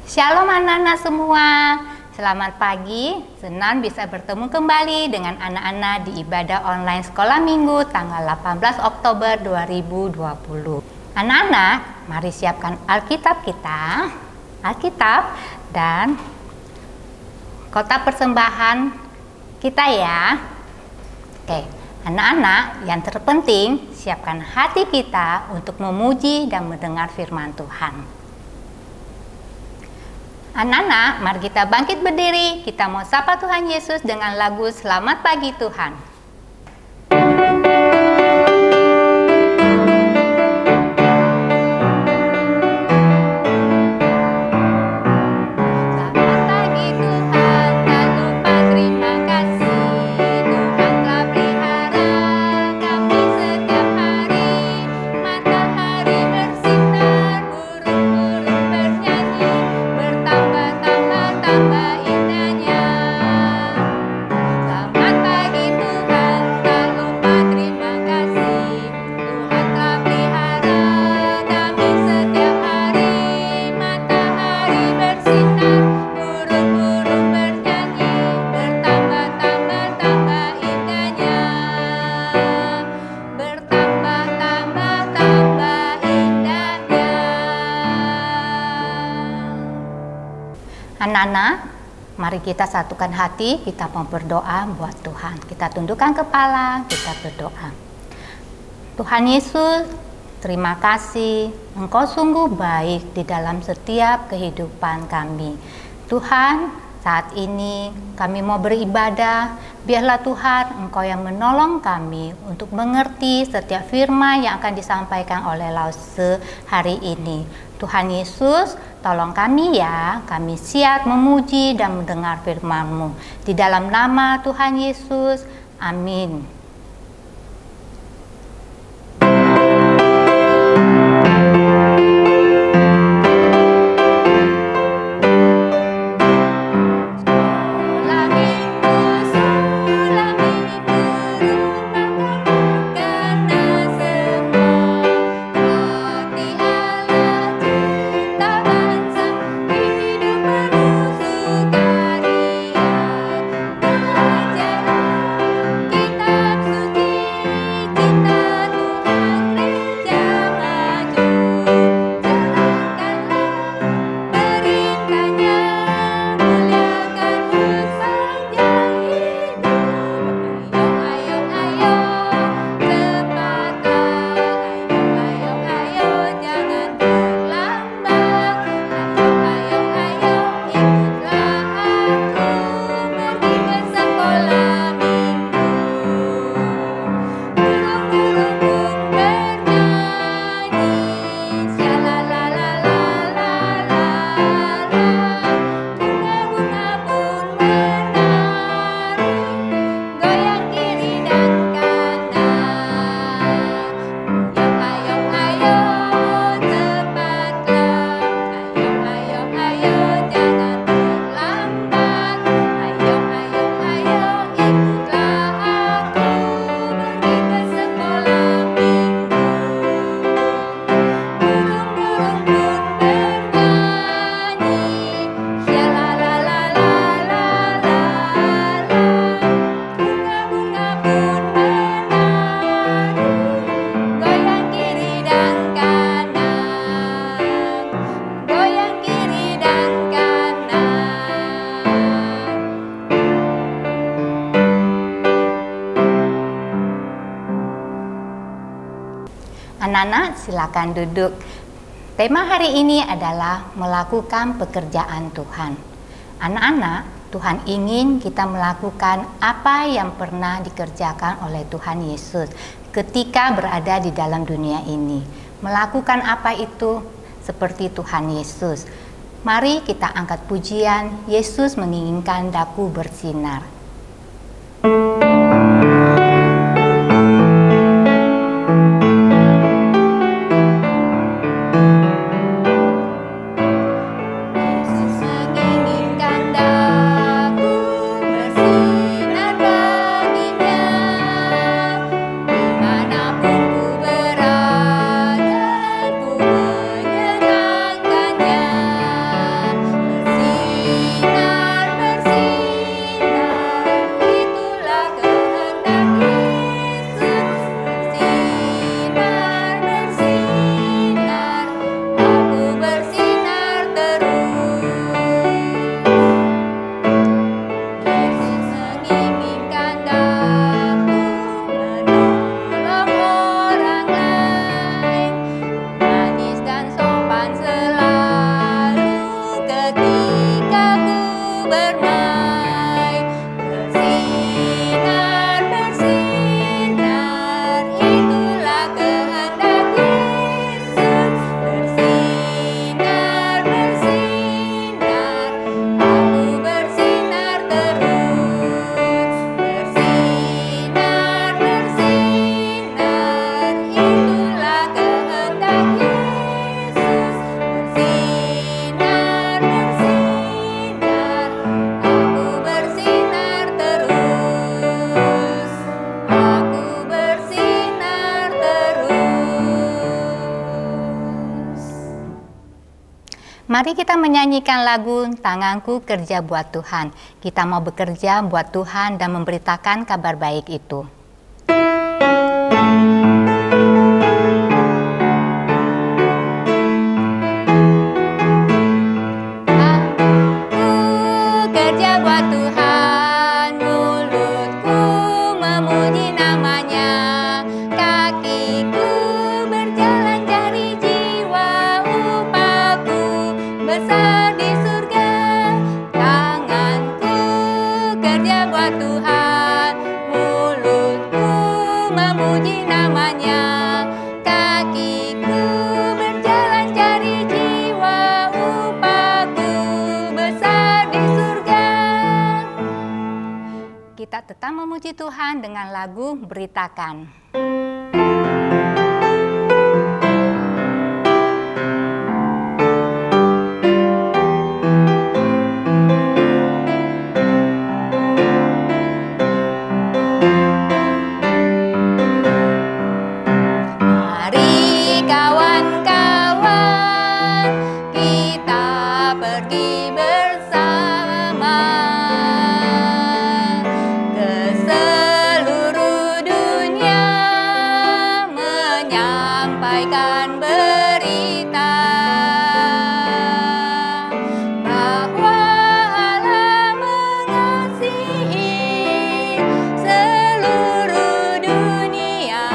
Shalom anak-anak semua, selamat pagi. Senang bisa bertemu kembali dengan anak-anak di ibadah online sekolah minggu tanggal 18 Oktober 2020. Anak-anak, mari siapkan Alkitab kita, Alkitab dan kotak persembahan kita ya. Oke, anak-anak, yang terpenting siapkan hati kita untuk memuji dan mendengar firman Tuhan. Anak-anak, mari kita bangkit berdiri, kita mau sapa Tuhan Yesus dengan lagu Selamat Pagi Tuhan. Anak-anak, mari kita satukan hati, kita mau berdoa buat Tuhan. Kita tundukkan kepala, kita berdoa. Tuhan Yesus, terima kasih, Engkau sungguh baik di dalam setiap kehidupan kami. Tuhan, saat ini kami mau beribadah, biarlah Tuhan Engkau yang menolong kami untuk mengerti setiap firman yang akan disampaikan oleh Lause hari ini. Tuhan Yesus, tolong kami ya, kami siap memuji dan mendengar firman-Mu. Di dalam nama Tuhan Yesus, amin. Anak-anak, silakan duduk. Tema hari ini adalah melakukan pekerjaan Tuhan. Anak-anak, Tuhan ingin kita melakukan apa yang pernah dikerjakan oleh Tuhan Yesus ketika berada di dalam dunia ini. Melakukan apa itu? Seperti Tuhan Yesus. Mari kita angkat pujian, Yesus menginginkan daku bersinar. Mari kita menyanyikan lagu Tanganku Kerja Buat Tuhan. Kita mau bekerja buat Tuhan dan memberitakan kabar baik itu. Kita tetap memuji Tuhan dengan lagu Beritakan. Mari kawan-kawan, kita pergi bersama ke seluruh dunia, menyampaikan berita bahwa Allah mengasihi seluruh dunia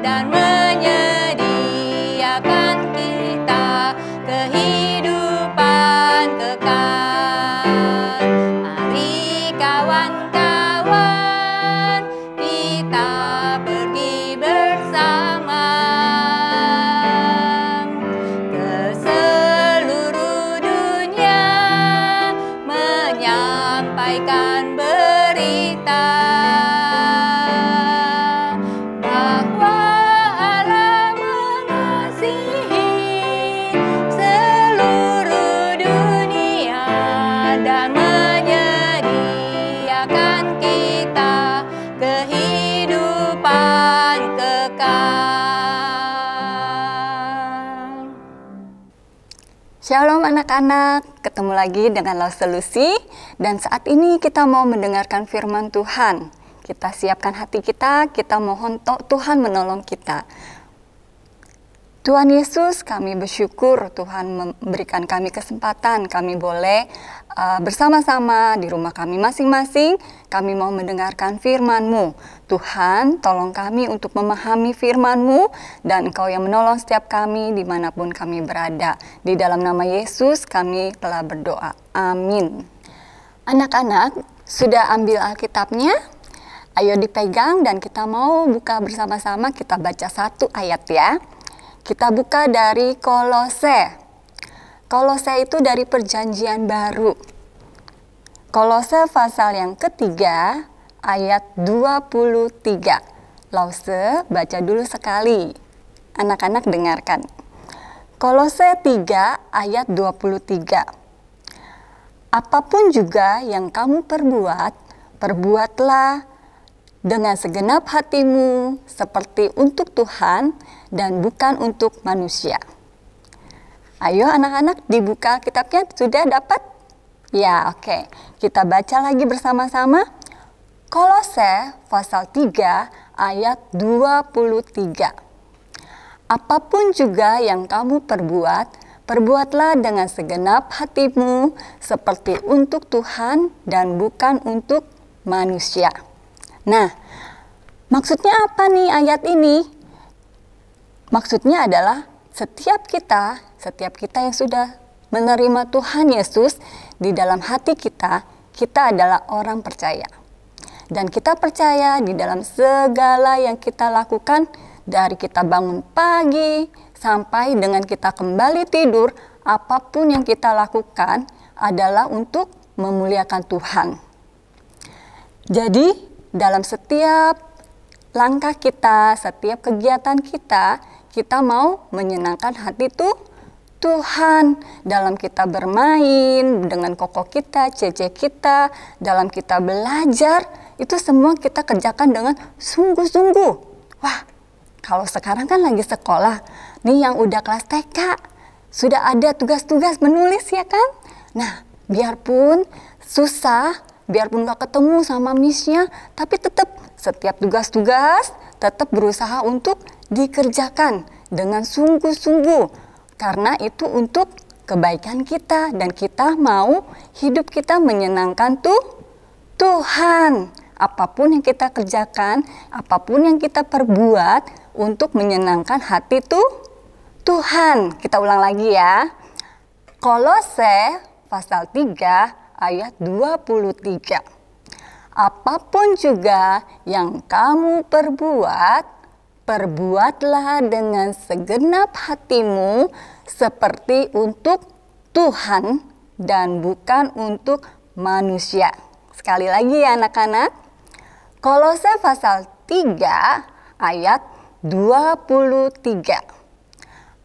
dan menyediakan kita kehidupan kekal. Mari kawan-kawan, kita pergi bersama ke seluruh dunia, menyampaikan berita bahwa Allah mengasihi seluruh dunia dan menyediakan kita kehidupan kekal. Shalom anak-anak, ketemu lagi dengan Lause Lucy dan saat ini kita mau mendengarkan firman Tuhan. Kita siapkan hati kita mohon Tuhan menolong kita. Tuhan Yesus, kami bersyukur Tuhan memberikan kami kesempatan, kami boleh bersama-sama di rumah kami masing-masing, kami mau mendengarkan firman-Mu. Tuhan, tolong kami untuk memahami firman-Mu dan Engkau yang menolong setiap kami dimanapun kami berada. Di dalam nama Yesus kami telah berdoa. Amin. Anak-anak, sudah ambil Alkitabnya? Ayo dipegang dan kita mau buka bersama-sama, kita baca satu ayat ya. Kita buka dari Kolose. Kolose itu dari Perjanjian Baru. Kolose pasal yang ketiga ayat 23. Lause baca dulu sekali. Anak-anak dengarkan. Kolose 3 ayat 23. Apapun juga yang kamu perbuat, perbuatlah dengan segenap hatimu seperti untuk Tuhan dan bukan untuk manusia. Ayo anak-anak dibuka kitabnya, sudah dapat? Ya, oke. Kita baca lagi bersama-sama. Kolose pasal 3 ayat 23. Apapun juga yang kamu perbuat, perbuatlah dengan segenap hatimu seperti untuk Tuhan dan bukan untuk manusia. Nah, maksudnya apa nih ayat ini? Maksudnya adalah setiap kita yang sudah menerima Tuhan Yesus di dalam hati kita, kita adalah orang percaya. Dan kita percaya di dalam segala yang kita lakukan, dari kita bangun pagi sampai dengan kita kembali tidur, apapun yang kita lakukan adalah untuk memuliakan Tuhan. Jadi, dalam setiap langkah kita, setiap kegiatan kita, kita mau menyenangkan hati Tuhan. Dalam kita bermain, dengan koko kita, cece kita, dalam kita belajar, itu semua kita kerjakan dengan sungguh-sungguh. Wah, kalau sekarang kan lagi sekolah, nih yang udah kelas TK, sudah ada tugas-tugas menulis ya kan? Nah, biarpun susah, biarpun gak ketemu sama missnya, tapi tetap setiap tugas-tugas tetap berusaha untuk dikerjakan dengan sungguh-sungguh. Karena itu untuk kebaikan kita dan kita mau hidup kita menyenangkan Tuhan. Apapun yang kita kerjakan, apapun yang kita perbuat untuk menyenangkan hati Tuhan. Kita ulang lagi ya. Kolose pasal 3 ayat 23. Apapun juga yang kamu perbuat, perbuatlah dengan segenap hatimu seperti untuk Tuhan dan bukan untuk manusia. Sekali lagi ya anak-anak. Kolose pasal 3 ayat 23.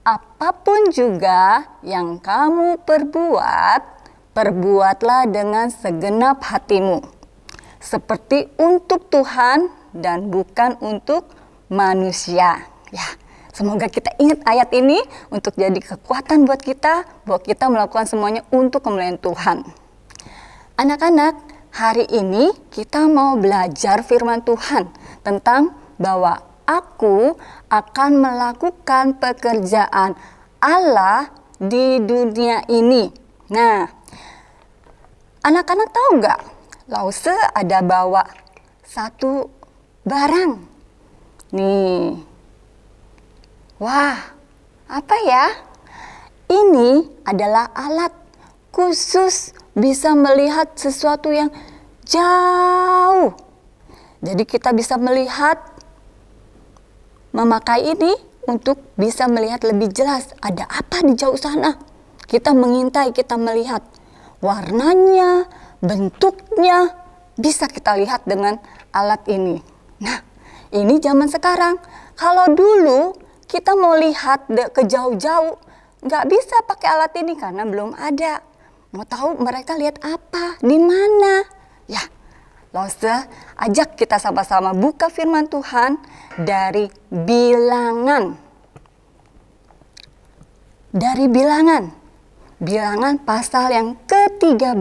Apapun juga yang kamu perbuat, perbuatlah dengan segenap hatimu, seperti untuk Tuhan dan bukan untuk manusia. Ya, semoga kita ingat ayat ini untuk jadi kekuatan buat kita, bahwa kita melakukan semuanya untuk kemuliaan Tuhan. Anak-anak, hari ini kita mau belajar firman Tuhan tentang bahwa aku akan melakukan pekerjaan Allah di dunia ini. Nah, anak-anak tahu nggak? Lause ada bawa satu barang. Nih. Wah, apa ya? Ini adalah alat khusus bisa melihat sesuatu yang jauh. Jadi kita bisa melihat, memakai ini untuk bisa melihat lebih jelas ada apa di jauh sana. Kita mengintai, kita melihat warnanya, bentuknya, bisa kita lihat dengan alat ini. Nah, ini zaman sekarang. Kalau dulu kita mau lihat ke jauh-jauh, nggak bisa pakai alat ini karena belum ada. Mau tahu mereka lihat apa, di mana? Ya, Lause ajak kita sama-sama buka firman Tuhan dari Bilangan. Dari Bilangan pasal yang ke-13.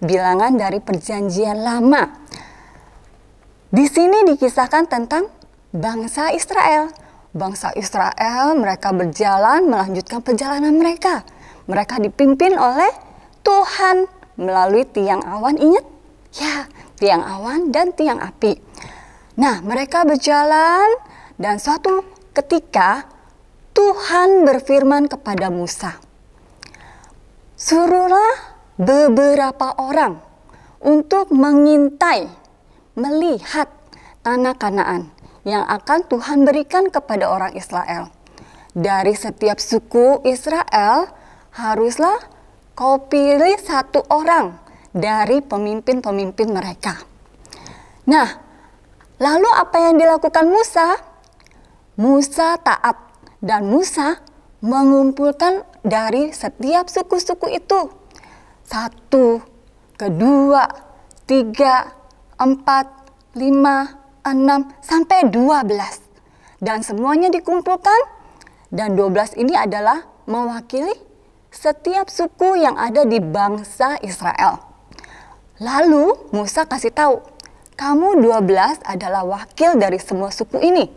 Bilangan dari Perjanjian Lama. Di sini dikisahkan tentang bangsa Israel. Bangsa Israel mereka berjalan melanjutkan perjalanan mereka. Mereka dipimpin oleh Tuhan melalui tiang awan, ingat? Ya, tiang awan dan tiang api. Nah, mereka berjalan dan suatu ketika Tuhan berfirman kepada Musa, suruhlah beberapa orang untuk mengintai, melihat tanah Kanaan yang akan Tuhan berikan kepada orang Israel. Dari setiap suku Israel haruslah kau pilih satu orang dari pemimpin-pemimpin mereka. Nah, lalu apa yang dilakukan Musa? Musa taat dan Musa mengumpulkan dari setiap suku-suku itu. 1, 2, 3, 4, 5, 6, sampai 12. Dan semuanya dikumpulkan dan 12 ini adalah mewakili setiap suku yang ada di bangsa Israel. Lalu Musa kasih tahu, kamu 12 adalah wakil dari semua suku ini.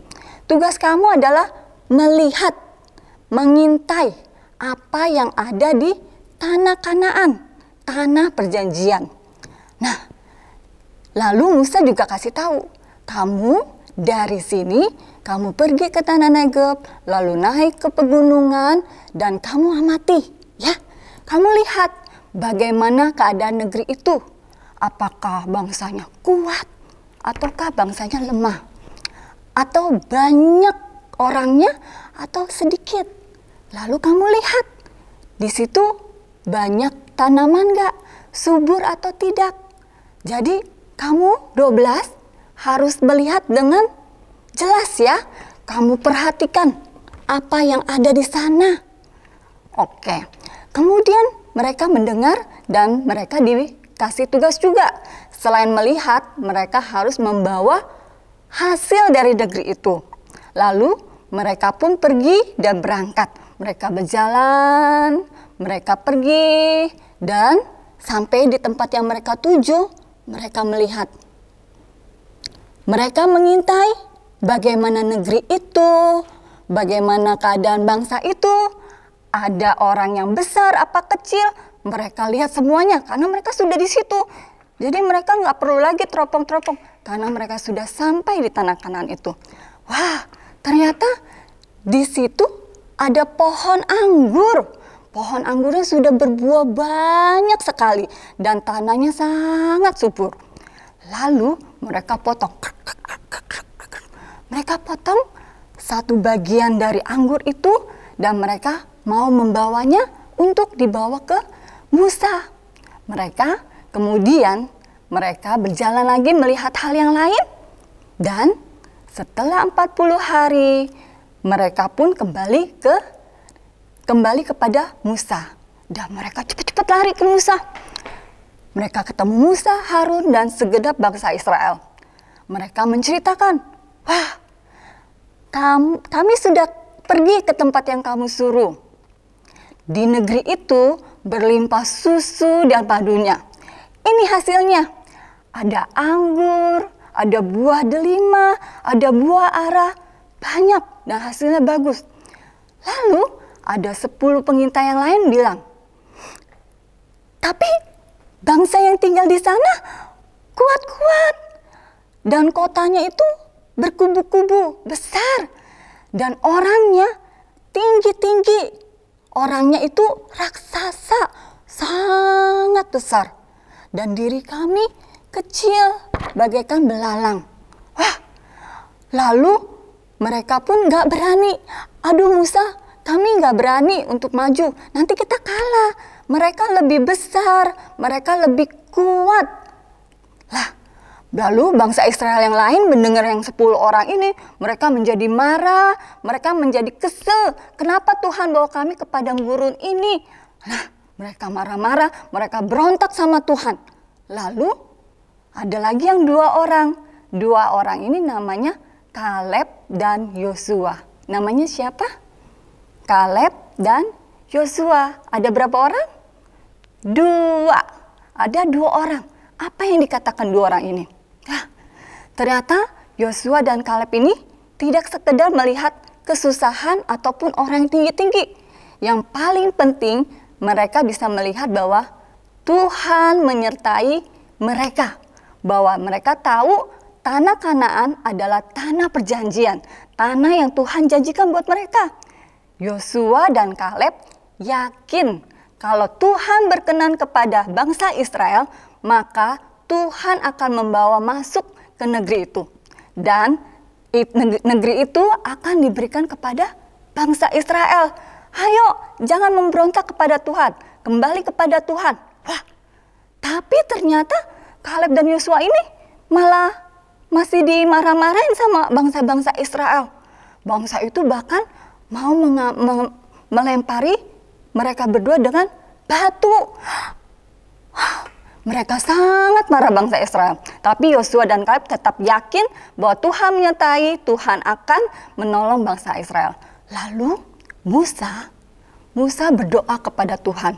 Tugas kamu adalah melihat, mengintai apa yang ada di tanah Kanaan, tanah perjanjian. Nah, lalu Musa juga kasih tahu, kamu dari sini, kamu pergi ke tanah Negeb, lalu naik ke pegunungan dan kamu amati. Ya, kamu lihat bagaimana keadaan negeri itu. Apakah bangsanya kuat ataukah bangsanya lemah? Atau banyak orangnya atau sedikit? Lalu kamu lihat di situ banyak tanaman nggak? Subur atau tidak? Jadi kamu 12 harus melihat dengan jelas ya. Kamu perhatikan apa yang ada di sana. Oke, kemudian mereka mendengar dan mereka dikasih tugas juga. Selain melihat, mereka harus membawa hasil dari negeri itu. Lalu mereka pun pergi dan berangkat. Mereka berjalan, mereka pergi, dan sampai di tempat yang mereka tuju, mereka melihat. Mereka mengintai bagaimana negeri itu, bagaimana keadaan bangsa itu. Ada orang yang besar apa kecil, mereka lihat semuanya karena mereka sudah di situ. Jadi mereka nggak perlu lagi teropong-teropong karena mereka sudah sampai di tanah Kanaan itu. Wah, ternyata di situ ada pohon anggur. Pohon anggurnya sudah berbuah banyak sekali dan tanahnya sangat subur. Lalu mereka potong. Mereka potong satu bagian dari anggur itu dan mereka mau membawanya untuk dibawa ke Musa. Kemudian mereka berjalan lagi melihat hal yang lain, dan setelah 40 hari mereka pun kembali kepada Musa. Dan mereka cepat-cepat lari ke Musa. Mereka ketemu Musa, Harun, dan segenap bangsa Israel. Mereka menceritakan, wah, kami sudah pergi ke tempat yang kamu suruh. Di negeri itu berlimpah susu dan madunya. Ini hasilnya. Ada anggur, ada buah delima, ada buah ara, banyak dan hasilnya bagus. Lalu ada 10 pengintai yang lain bilang, tapi bangsa yang tinggal di sana kuat-kuat dan kotanya itu berkubu-kubu besar dan orangnya tinggi-tinggi. Orangnya itu raksasa, sangat besar. Dan diri kami kecil, bagaikan belalang. Wah, lalu mereka pun gak berani. Aduh Musa, kami gak berani untuk maju. Nanti kita kalah. Mereka lebih besar, mereka lebih kuat. Lah, lalu bangsa Israel yang lain mendengar yang 10 orang ini, mereka menjadi marah, mereka menjadi kesel. Kenapa Tuhan bawa kami ke padang gurun ini? Nah, mereka marah-marah, mereka berontak sama Tuhan. Lalu ada lagi yang 2 orang. 2 orang ini namanya Kaleb dan Yosua. Namanya siapa? Kaleb dan Yosua. Ada berapa orang? 2. Ada 2 orang. Apa yang dikatakan 2 orang ini? Ternyata Yosua dan Kaleb ini tidak sekedar melihat kesusahan ataupun orang yang tinggi-tinggi. Yang paling penting mereka bisa melihat bahwa Tuhan menyertai mereka. Bahwa mereka tahu tanah Kanaan adalah tanah perjanjian. Tanah yang Tuhan janjikan buat mereka. Yosua dan Kaleb yakin kalau Tuhan berkenan kepada bangsa Israel, maka Tuhan akan membawa masuk ke negeri itu. Dan negeri itu akan diberikan kepada bangsa Israel. Ayo, jangan memberontak kepada Tuhan. Kembali kepada Tuhan. Wah, tapi ternyata Kaleb dan Yosua ini malah masih dimarah-marahin sama bangsa-bangsa Israel. Bangsa itu bahkan mau melempari mereka berdua dengan batu. Mereka sangat marah bangsa Israel. Tapi Yosua dan Kaleb tetap yakin bahwa Tuhan menyertai, Tuhan akan menolong bangsa Israel. Lalu Musa berdoa kepada Tuhan.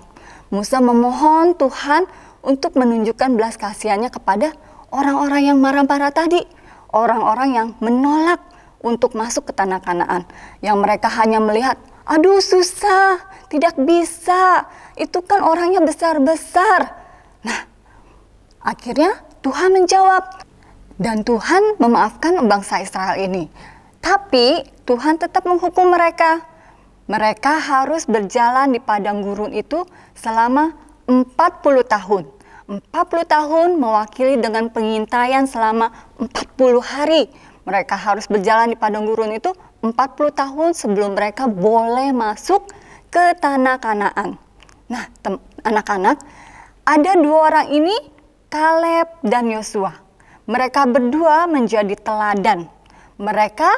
Musa memohon Tuhan untuk menunjukkan belas kasihannya kepada orang-orang yang marah-marah tadi. Orang-orang yang menolak untuk masuk ke tanah Kanaan. Yang mereka hanya melihat, aduh susah, tidak bisa. Itu kan orangnya besar-besar. Nah, akhirnya Tuhan menjawab dan Tuhan memaafkan bangsa Israel ini. Tapi Tuhan tetap menghukum mereka. Mereka harus berjalan di padang gurun itu selama 40 tahun. 40 tahun mewakili dengan pengintaian selama 40 hari. Mereka harus berjalan di padang gurun itu 40 tahun sebelum mereka boleh masuk ke tanah Kanaan. Nah, anak-anak, ada 2 orang ini, Kaleb dan Yosua. Mereka berdua menjadi teladan. Mereka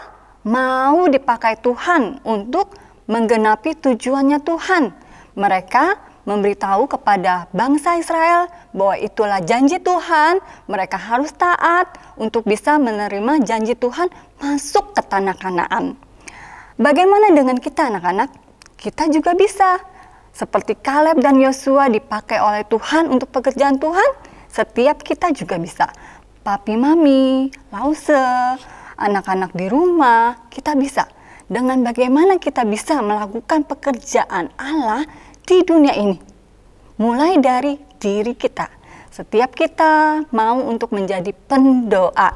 mau dipakai Tuhan untuk menggenapi tujuannya Tuhan. Mereka memberitahu kepada bangsa Israel bahwa itulah janji Tuhan. Mereka harus taat untuk bisa menerima janji Tuhan masuk ke tanah Kanaan. Bagaimana dengan kita anak-anak? Kita juga bisa. Seperti Kaleb dan Yosua dipakai oleh Tuhan untuk pekerjaan Tuhan, setiap kita juga bisa. Papi, mami, lause, anak-anak di rumah, kita bisa. Dengan bagaimana kita bisa melakukan pekerjaan Allah di dunia ini. Mulai dari diri kita. Setiap kita mau untuk menjadi pendoa.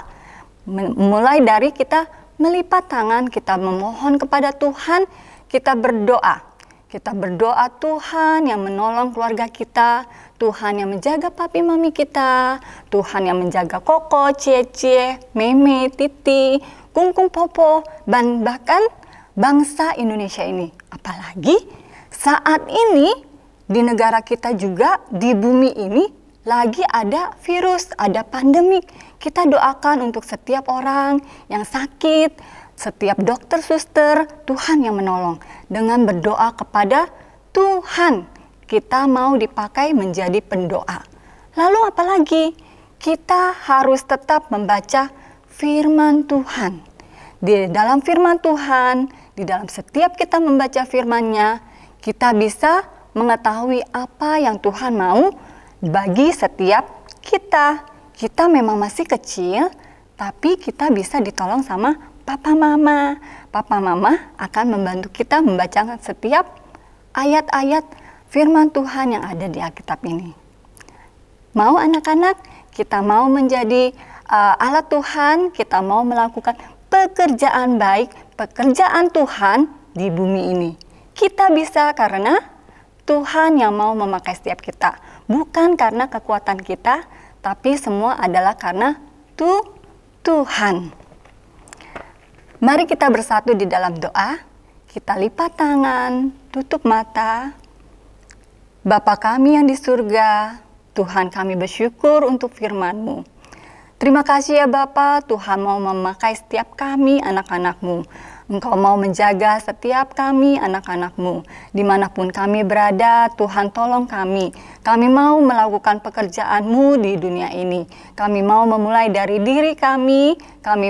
Mulai dari kita melipat tangan, kita memohon kepada Tuhan, kita berdoa. Kita berdoa Tuhan yang menolong keluarga kita, Tuhan yang menjaga papi mami kita, Tuhan yang menjaga Koko, Cece, Meme, Titi, Kungkung Popo, dan bahkan bangsa Indonesia ini. Apalagi saat ini di negara kita juga, di bumi ini lagi ada virus, ada pandemik. Kita doakan untuk setiap orang yang sakit, setiap dokter, suster, Tuhan yang menolong. Dengan berdoa kepada Tuhan, kita mau dipakai menjadi pendoa. Lalu apalagi? Kita harus tetap membaca firman Tuhan. Di dalam firman Tuhan, di dalam setiap kita membaca firman-Nya, kita bisa mengetahui apa yang Tuhan mau bagi setiap kita. Kita memang masih kecil, tapi kita bisa ditolong sama papa mama. Papa mama akan membantu kita membaca setiap ayat-ayat firman Tuhan yang ada di Alkitab ini. Mau anak-anak, kita mau menjadi alat Tuhan, kita mau melakukan pekerjaan baik, pekerjaan Tuhan di bumi ini. Kita bisa karena Tuhan yang mau memakai setiap kita. Bukan karena kekuatan kita, tapi semua adalah karena Tuhan. Mari kita bersatu di dalam doa. Kita lipat tangan, tutup mata. Bapa kami yang di surga, Tuhan kami bersyukur untuk firman-Mu. Terima kasih ya Bapa, Tuhan mau memakai setiap kami anak-anak-Mu. Engkau mau menjaga setiap kami anak-anak-Mu. Dimanapun kami berada, Tuhan tolong kami. Kami mau melakukan pekerjaan-Mu di dunia ini. Kami mau memulai dari diri kami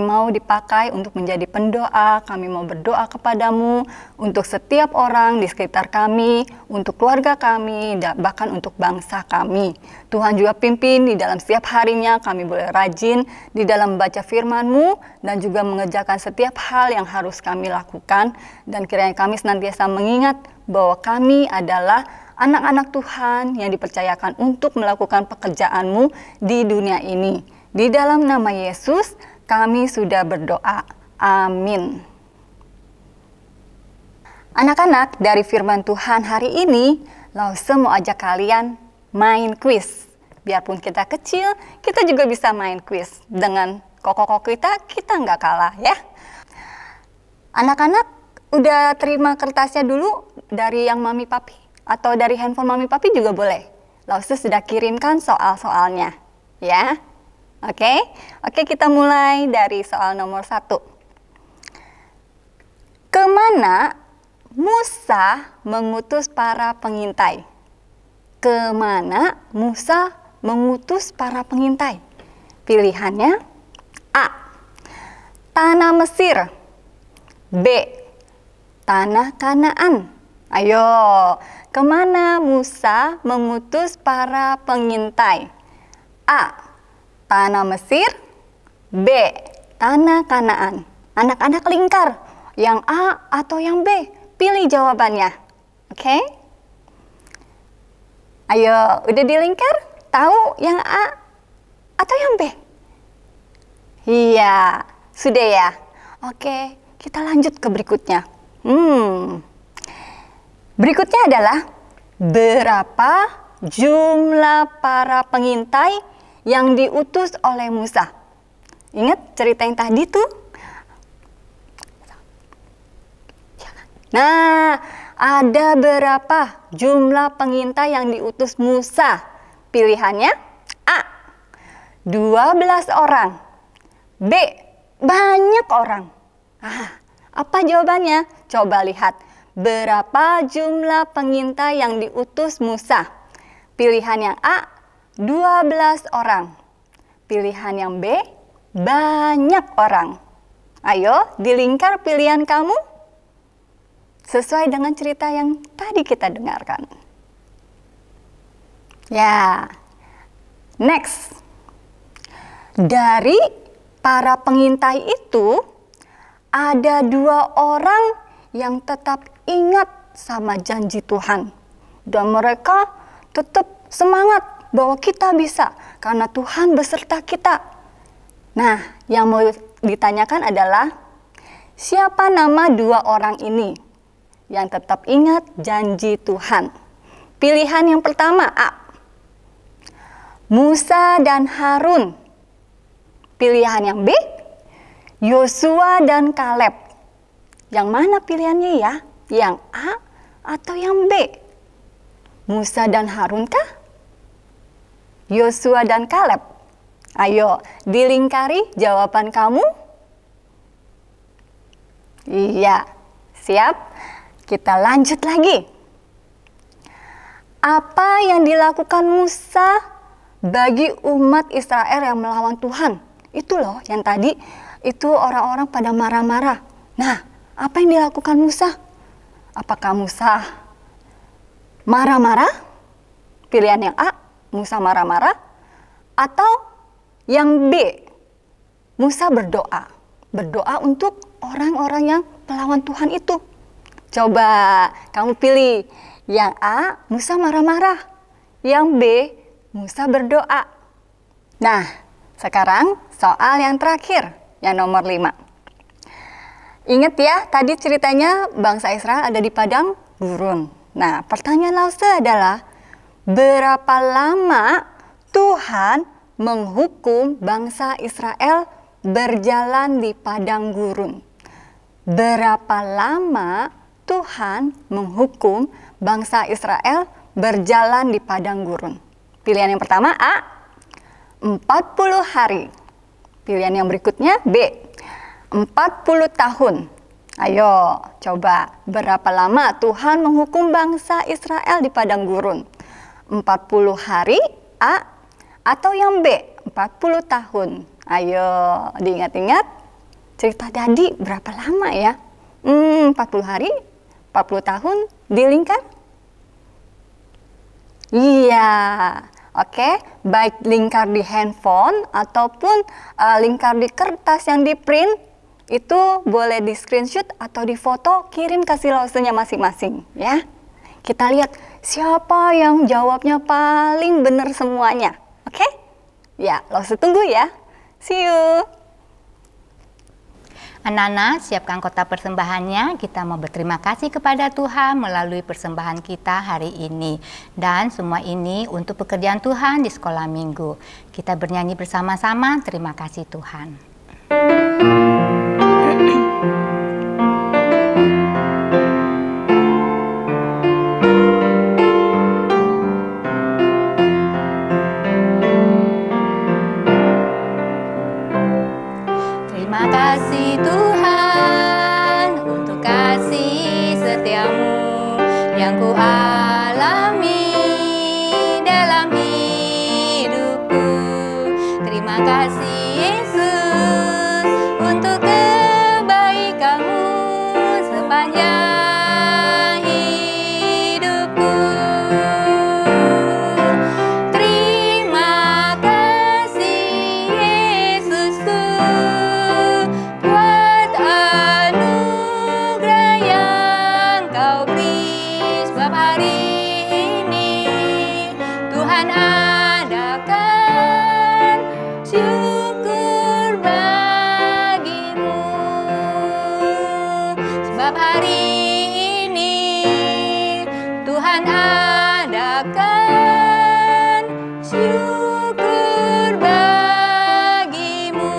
mau dipakai untuk menjadi pendoa. Kami mau berdoa kepadamu untuk setiap orang di sekitar kami, untuk keluarga kami, bahkan untuk bangsa kami. Tuhan juga pimpin di dalam setiap harinya kami boleh rajin di dalam membaca firman-Mu dan juga mengerjakan setiap hal yang harus kami lakukan, dan kiranya kami senantiasa mengingat bahwa kami adalah anak-anak Tuhan yang dipercayakan untuk melakukan pekerjaan-Mu di dunia ini. Di dalam nama Yesus kami sudah berdoa. Amin. Anak-anak, dari firman Tuhan hari ini, Lause mau ajak kalian main kuis. Biarpun kita kecil, kita juga bisa main kuis. Dengan koko-koko kita nggak kalah ya. Anak-anak udah terima kertasnya dulu dari yang mami papi? Atau dari handphone mami papi juga boleh. Lause sudah kirimkan soal-soalnya. Ya, Oke, kita mulai dari soal nomor 1. Kemana Musa mengutus para pengintai? Kemana Musa mengutus para pengintai? Pilihannya A. Tanah Mesir. B. Tanah Kanaan. Ayo, kemana Musa mengutus para pengintai? A. Tanah Mesir. B. Tanah Kanaan. Anak-anak lingkar, yang A atau yang B? Pilih jawabannya. Oke? Ayo, udah dilingkar? Tahu yang A atau yang B? Iya, sudah ya? Oke, kita lanjut ke berikutnya. Berikutnya adalah berapa jumlah para pengintai yang diutus oleh Musa? Ingat cerita yang tadi tuh? Nah, ada berapa jumlah pengintai yang diutus Musa? Pilihannya A. 12 orang. B. Banyak orang. Apa jawabannya? Coba lihat. Berapa jumlah pengintai yang diutus Musa? Pilihan yang A, 12 orang. Pilihan yang B, banyak orang. Ayo, dilingkar pilihan kamu. sesuai dengan cerita yang tadi kita dengarkan. Ya, next. Dari para pengintai itu, ada 2 orang yang tetap ingat sama janji Tuhan. Dan mereka tetap semangat bahwa kita bisa karena Tuhan beserta kita. Nah, yang mau ditanyakan adalah, siapa nama 2 orang ini yang tetap ingat janji Tuhan? Pilihan yang pertama A, Musa dan Harun. Pilihan yang B, Yosua dan Kaleb. Yang mana pilihannya ya? Yang A atau yang B? Musa dan Harun kah? Yosua dan Kaleb? Ayo, dilingkari jawaban kamu. Iya, siap? Kita lanjut lagi. Apa yang dilakukan Musa bagi umat Israel yang melawan Tuhan? Itu loh yang tadi, itu orang-orang pada marah-marah. Nah, apa yang dilakukan Musa? Apakah Musa marah-marah? Pilihan yang A, Musa marah-marah. Atau yang B, Musa berdoa. Berdoa untuk orang-orang yang melawan Tuhan itu. Coba kamu pilih. Yang A, Musa marah-marah. Yang B, Musa berdoa. Nah, sekarang soal yang terakhir, yang nomor 5. Ingat ya, tadi ceritanya bangsa Israel ada di padang gurun. Nah, pertanyaan Lause adalah, berapa lama Tuhan menghukum bangsa Israel berjalan di padang gurun? Berapa lama Tuhan menghukum bangsa Israel berjalan di padang gurun? Pilihan yang pertama A, 40 hari. Pilihan yang berikutnya B, 40 tahun. Ayo, coba berapa lama Tuhan menghukum bangsa Israel di padang gurun? 40 hari A atau yang B, 40 tahun. Ayo, diingat-ingat cerita tadi berapa lama ya? 40 hari, 40 tahun, dilingkar? Iya. Oke, baik lingkar di handphone ataupun lingkar di kertas yang di print, itu boleh di screenshot atau di foto, kirim kasih Lausenya masing-masing ya. Kita lihat siapa yang jawabnya paling benar semuanya. Oke? Ya, Lause tunggu ya. See you. Anak-anak, siapkan kotak persembahannya. Kita mau berterima kasih kepada Tuhan melalui persembahan kita hari ini. Dan semua ini untuk pekerjaan Tuhan di sekolah minggu. Kita bernyanyi bersama-sama, terima kasih Tuhan. Terima kasih Tuhan untuk kasih setiamu yang ku alami dalam hidupku. Terima kasih Yesus untuk kebaikanmu sepanjang hidupku. Terima kasih Yesusku buat anugerah yang kau beri, sebab hari ini Tuhan adakan syukur bagimu. Sebab hari ini Tuhan adakan syukur bagimu.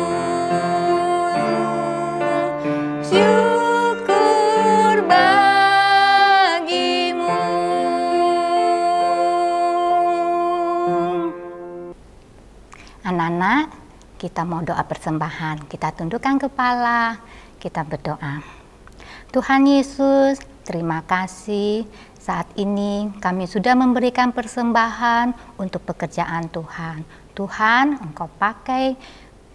Syukur bagimu. Anak-anak, kita mau doa persembahan. Kita tundukkan kepala, kita berdoa. Tuhan Yesus, terima kasih. Saat ini kami sudah memberikan persembahan untuk pekerjaan Tuhan. Tuhan, Engkau pakai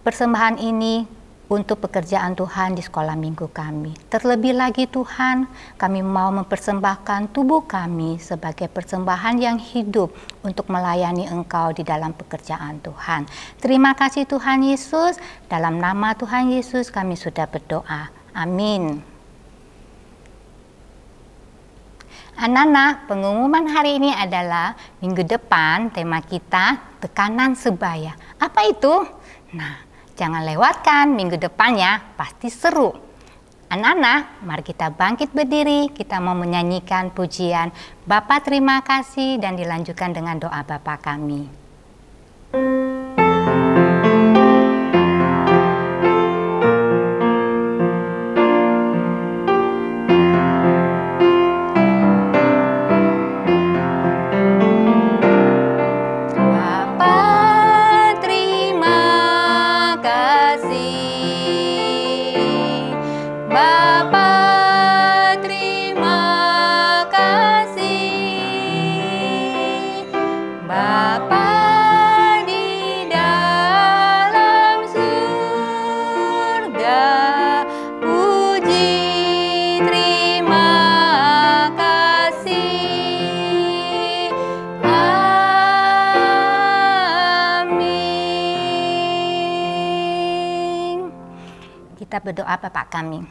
persembahan ini untuk pekerjaan Tuhan di sekolah minggu kami. Terlebih lagi Tuhan, kami mau mempersembahkan tubuh kami sebagai persembahan yang hidup untuk melayani Engkau di dalam pekerjaan Tuhan. Terima kasih Tuhan Yesus, dalam nama Tuhan Yesus kami sudah berdoa. Amin. Anak-anak, pengumuman hari ini adalah minggu depan tema kita tekanan sebaya. Apa itu? Nah, jangan lewatkan minggu depannya, pasti seru. Anak-anak, mari kita bangkit berdiri, kita mau menyanyikan pujian Bapa terima kasih dan dilanjutkan dengan doa Bapa kami. Kita berdoa Bapa kami.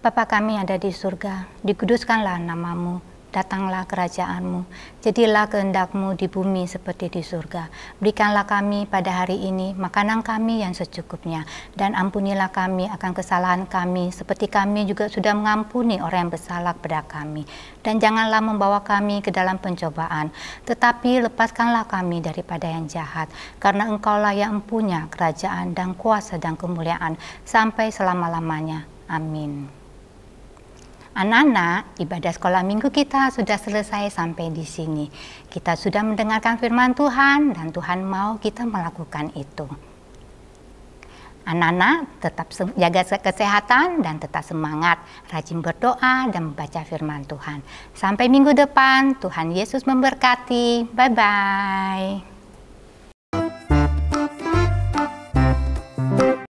Bapa kami ada di surga, dikuduskanlah namamu, datanglah kerajaanmu, jadilah kehendak-Mu di bumi seperti di surga. Berikanlah kami pada hari ini makanan kami yang secukupnya, dan ampunilah kami akan kesalahan kami, seperti kami juga sudah mengampuni orang yang bersalah kepada kami. Dan janganlah membawa kami ke dalam pencobaan, tetapi lepaskanlah kami daripada yang jahat, karena Engkaulah yang mempunyai kerajaan dan kuasa dan kemuliaan sampai selama-lamanya. Amin. Anak-anak, ibadah sekolah minggu kita sudah selesai sampai di sini. Kita sudah mendengarkan firman Tuhan dan Tuhan mau kita melakukan itu. Anak-anak, tetap jaga kesehatan dan tetap semangat, rajin berdoa dan membaca firman Tuhan. Sampai minggu depan, Tuhan Yesus memberkati. Bye-bye.